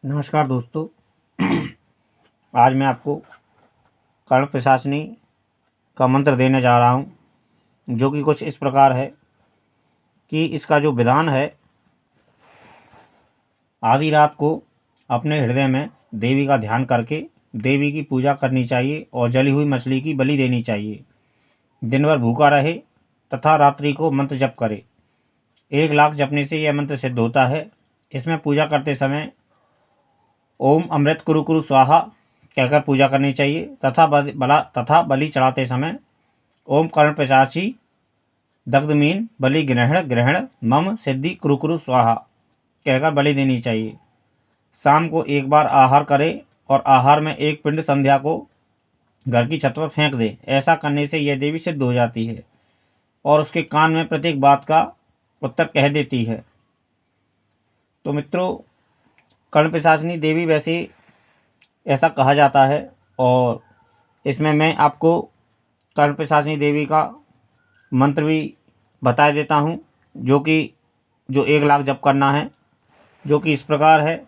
नमस्कार दोस्तों। आज मैं आपको कर्ण पिशाचिनी का मंत्र देने जा रहा हूँ, जो कि कुछ इस प्रकार है कि इसका जो विधान है, आधी रात को अपने हृदय में देवी का ध्यान करके देवी की पूजा करनी चाहिए और जली हुई मछली की बलि देनी चाहिए। दिन भर भूखा रहे तथा रात्रि को मंत्र जप करे। 1 लाख जपने से यह मंत्र सिद्ध होता है। इसमें पूजा करते समय ओम अमृत कुरु कुरु स्वाहा कहकर पूजा करनी चाहिए तथा बलि चढ़ाते समय ओम कर्ण पिशाची दग्धमीन बलि ग्रहण ग्रहण मम सिद्धि कुरु कुरु स्वाहा कहकर बलि देनी चाहिए। शाम को 1 बार आहार करे और आहार में 1 पिंड संध्या को घर की छत पर फेंक दे। ऐसा करने से यह देवी सिद्ध हो जाती है और उसके कान में प्रत्येक बात का उत्तर कह देती है। तो मित्रों, कर्ण पिशाचिनी देवी वैसे ऐसा कहा जाता है और इसमें मैं आपको कर्ण पिशाचिनी देवी का मंत्र भी बता देता हूँ, जो 1 लाख जप करना है, जो कि इस प्रकार है।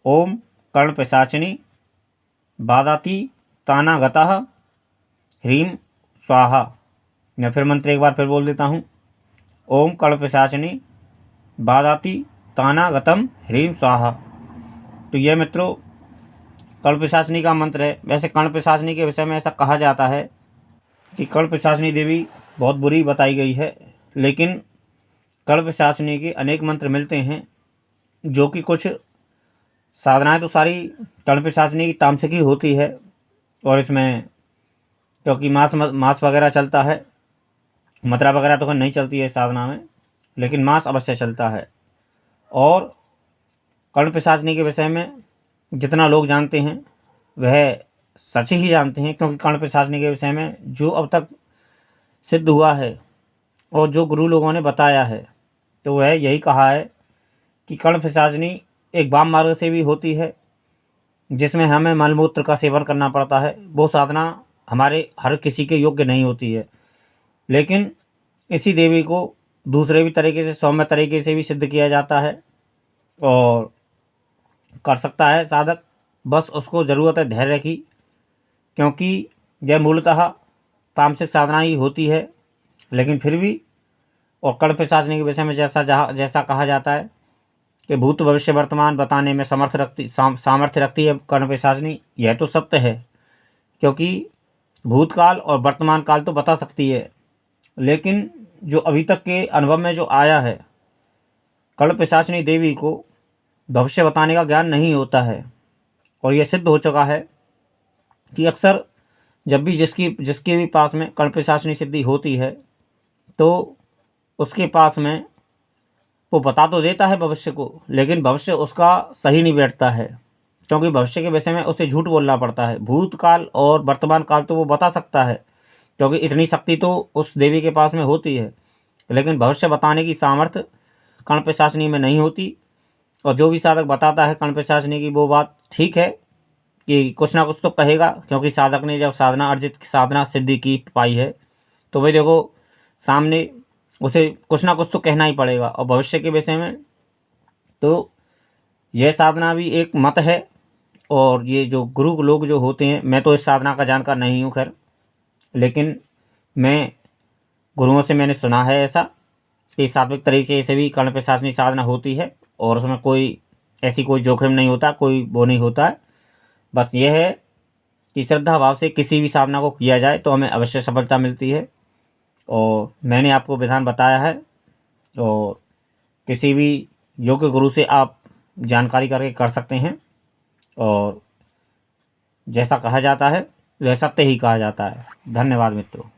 ओम कर्ण पिशाचिनी बाधाति तानागतः ह्रीं स्वाहा। मैं फिर मंत्र एक बार फिर बोल देता हूँ। ओम कर्ण पिशाचिनी बाधाति तानागतम ह्रीं स्वाहा। तो यह मित्रों कर्ण पिशाचिनी का मंत्र है। वैसे कर्ण पिशाचिनी के विषय में ऐसा कहा जाता है कि कर्ण पिशाचिनी देवी बहुत बुरी बताई गई है, लेकिन कर्ण पिशाचिनी के अनेक मंत्र मिलते हैं, जो कि कुछ साधनाएं तो सारी कर्ण पिशाचिनी की तामसिक ही होती है। और इसमें क्योंकि मांस वगैरह चलता है, मथुरा वगैरह तो नहीं चलती है साधना में, लेकिन मांस अवश्य चलता है। और कर्ण पिशाचिनी के विषय में जितना लोग जानते हैं वह सच ही जानते हैं, क्योंकि कर्ण पिशाचिनी के विषय में जो अब तक सिद्ध हुआ है और जो गुरु लोगों ने बताया है, तो वह यही कहा है कि कर्ण पिशाचिनी एक वाम मार्ग से भी होती है, जिसमें हमें मलमूत्र का सेवन करना पड़ता है। वो साधना हमारे हर किसी के योग्य नहीं होती है, लेकिन इसी देवी को दूसरे भी तरीके से, सौम्य तरीके से भी सिद्ध किया जाता है और कर सकता है साधक। बस उसको ज़रूरत है धैर्य की, क्योंकि यह मूलतः तामसिक साधना ही होती है। लेकिन फिर भी, और कर्ण पिशाचिनी के विषय में जैसा कहा जाता है कि भूत भविष्य वर्तमान बताने में सामर्थ्य रखती है कर्ण पिशाचिनी। यह तो सत्य है, क्योंकि भूतकाल और वर्तमान काल तो बता सकती है, लेकिन जो अभी तक के अनुभव में जो आया है, कर्ण पिशाचिनी देवी को भविष्य बताने का ज्ञान नहीं होता है। और यह सिद्ध हो चुका है कि अक्सर जब भी जिसके भी पास में कर्ण पिशाचिनी सिद्धि होती है, तो उसके पास में वो बता तो देता है भविष्य को, लेकिन भविष्य उसका सही नहीं बैठता है, क्योंकि भविष्य के विषय में उसे झूठ बोलना पड़ता है। भूतकाल और वर्तमान काल तो वो बता सकता है, क्योंकि इतनी शक्ति तो उस देवी के पास में होती है, लेकिन भविष्य बताने की सामर्थ्य कर्ण पिशाचिनी में नहीं होती। और जो भी साधक बताता है कर्ण पिशाचिनी की, वो बात ठीक है कि कुछ ना कुछ तो कहेगा, क्योंकि साधक ने जब साधना सिद्धि की पाई है, तो वही देखो सामने उसे कुछ ना कुछ तो कहना ही पड़ेगा। और भविष्य के विषय में तो यह साधना भी एक मत है। और ये जो गुरु लोग जो होते हैं, मैं तो इस साधना का जानकार नहीं हूँ खैर, लेकिन मैं गुरुओं से मैंने सुना है ऐसा कि सात्विक तरीके से भी कर्ण पिशाचिनी साधना होती है और उसमें कोई जोखिम नहीं होता, कोई वो नहीं होता है। बस यह है कि श्रद्धा भाव से किसी भी साधना को किया जाए तो हमें अवश्य सफलता मिलती है। और मैंने आपको विधान बताया है, और किसी भी योग्य गुरु से आप जानकारी करके कर सकते हैं। और जैसा कहा जाता है वह सत्य ही कहा जाता है। धन्यवाद मित्रों।